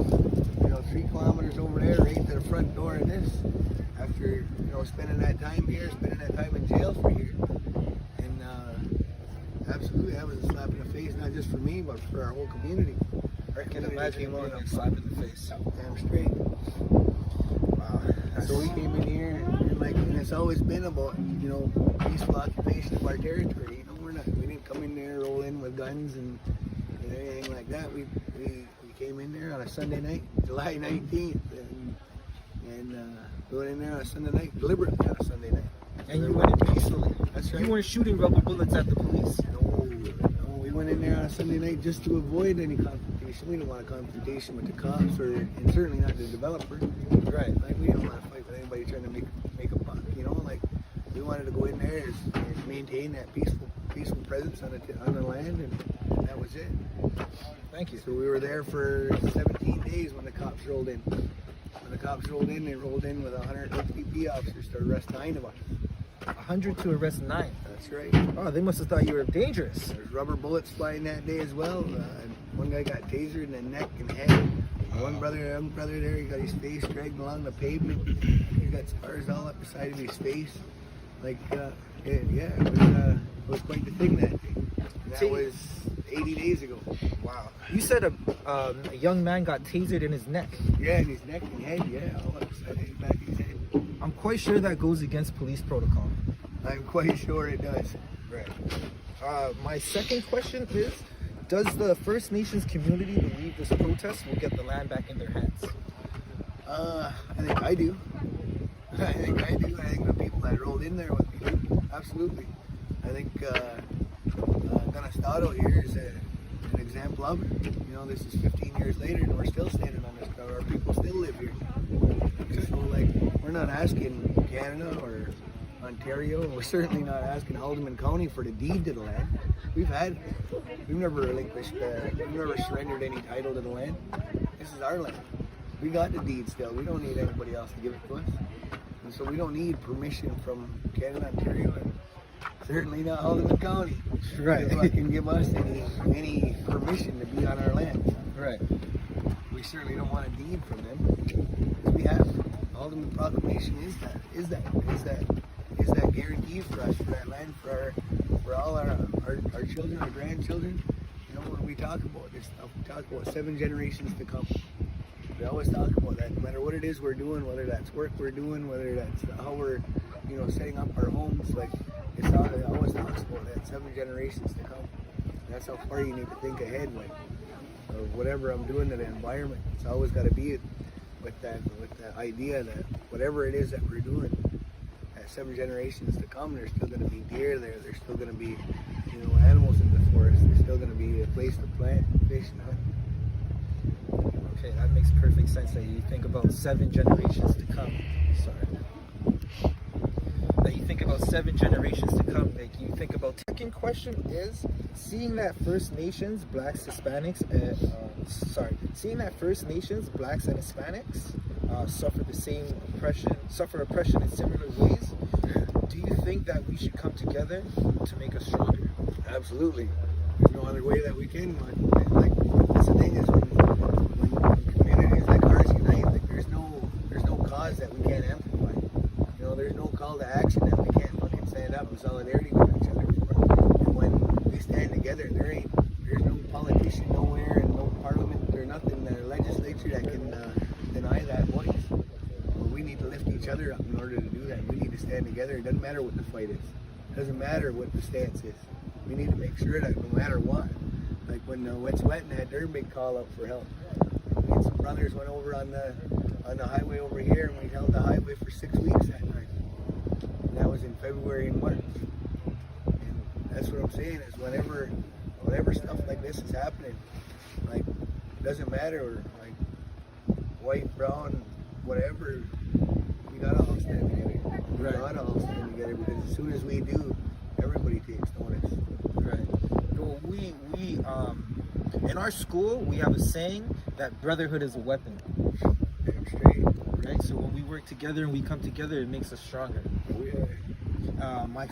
3 kilometers over there, right to the front door of this. After spending that time here, spending that time in jail for here, and absolutely, that was a slap in the face, not just for me, but for our whole community. I can imagine being a slap in the face. Damn straight. Wow. So we came in here, and it's always been about peaceful occupation of our territory. We didn't come in there roll in with guns and anything like that. We came in there on a Sunday night, July 19th, and going in there on a Sunday night, deliberately on a Sunday night. And you went in peacefully. That's right. You weren't shooting rubber bullets at the police. No, we went in there on a Sunday night just to avoid any confrontation. We didn't want a confrontation with the cops, and certainly not the developer. Right. Like, we didn't want to fight with anybody trying to make a buck. We wanted to go in there and maintain that peaceful presence on the land, and that was it. Thank you. So we were there for 17 days when the cops rolled in. When the cops rolled in, they rolled in with 100 HPP officers to arrest 9 of us. 100 to arrest 9. That's right. Oh, they must have thought you were dangerous. There's rubber bullets flying that day as well. One guy got tasered in the neck and head. One young brother there, he got his face dragged along the pavement. He got scars all up the side of his face. It was quite the thing that day. And that was 80 days ago. Wow. You said a young man got tasered in his neck. Yeah, in his neck and head, yeah, all up the side of his back of his head. I'm quite sure that goes against police protocol. I'm quite sure it does. Right. My second question is, does the First Nations community believe this protest will get the land back in their hands? I think I do. I think the people that rolled in there with me do. Absolutely. I think Ganastado here is an example of it. This is 15 years later and we're still standing on this ground. Our people still live here. So, we're not asking Canada or Ontario, we're certainly not asking Haldeman County for the deed to the land. We've never relinquished, we've never surrendered any title to the land. This is our land. We got the deed still. We don't need anybody else to give it to us. And so we don't need permission from Canada, Ontario, and certainly not Haldeman County. Right. To fucking give us any permission to be on our land. Right. We certainly don't want a deed from them. We have Haldeman Proclamation is that guarantee for us, for that land, for all our children, our grandchildren. When we talk about this stuff, we talk about 7 generations to come. We always talk about that, no matter what it is we're doing, whether that's work we're doing, whether that's how we're, setting up our homes. It always talks about that 7 generations to come. And that's how far you need to think ahead of whatever I'm doing to the environment. It's always got to be with that idea that whatever it is that we're doing, at 7 generations to come, there's still going to be deer there. There's still going to be, animals in the forest. There's still going to be a place to plant, fish, and hunt. Okay, that makes perfect sense that you think about 7 generations to come. Sorry. That you think about 7 generations to come. You think about. Second question is, seeing that First Nations, Blacks, Hispanics, seeing that First Nations, Blacks, and Hispanics suffer oppression in similar ways. Do you think that we should come together to make us stronger? Absolutely. There's no other way that we can. That's the thing is when communities like ours unite, there's no cause that we can't amplify. There's no call to action that we can't fucking stand up in solidarity with each other. And when we stand together, there's no politician nowhere and no parliament or nothing, the legislature that can deny that voice. We need to lift each other up in order to do that. We need to stand together. It doesn't matter what the fight is. It doesn't matter what the stance is. We need to make sure that no matter what, like when Wet's Wet and had their big call out for help. Me and some brothers went over on the highway over here and we held the highway for 6 weeks that night. And that was in February and March. And that's what I'm saying is whenever stuff like this is happening, it doesn't matter, white, brown, whatever, we gotta all stand together. We gotta all stand together because as soon as we do, everybody takes notice. Right. Well, we in our school we have a saying that brotherhood is a weapon. Damn straight. Right. So when we work together and we come together, it makes us stronger. Oh, yeah. My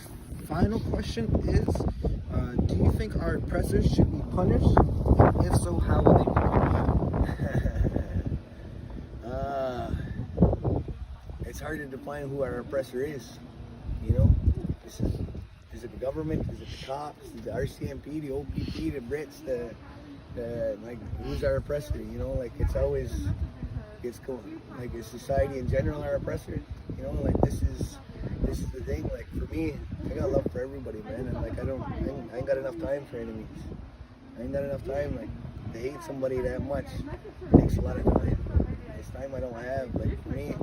final question is, do you think our oppressors should be punished? If so, how will they be punished? it's hard to define who our oppressor is. You know, is it the government? Is it the cops? Is it the RCMP, the OPP, the Brits? Like, who's our oppressor? You know, like it's cool. Like, is society in general our oppressor? You know, like this is the thing. Like for me, I got love for everybody, man. And like I ain't got enough time for enemies. I ain't got enough time like to hate somebody that much. It takes a lot of time. It's time I don't have. Like for me,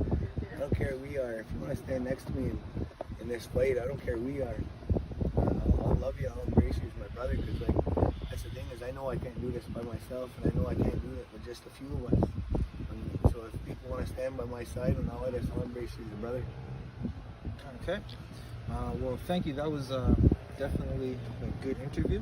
I don't care who we are. If you want to stand next to me in this fight, I don't care who we are. I'll love you. I'll embrace you as my brother. Because like that's the thing is, I know I can't do this by myself, and I know I can't do it with just a few of us. And so if people want to stand by my side and all of this, I'll embrace you as a brother. Okay. Well, thank you. That was definitely a good interview.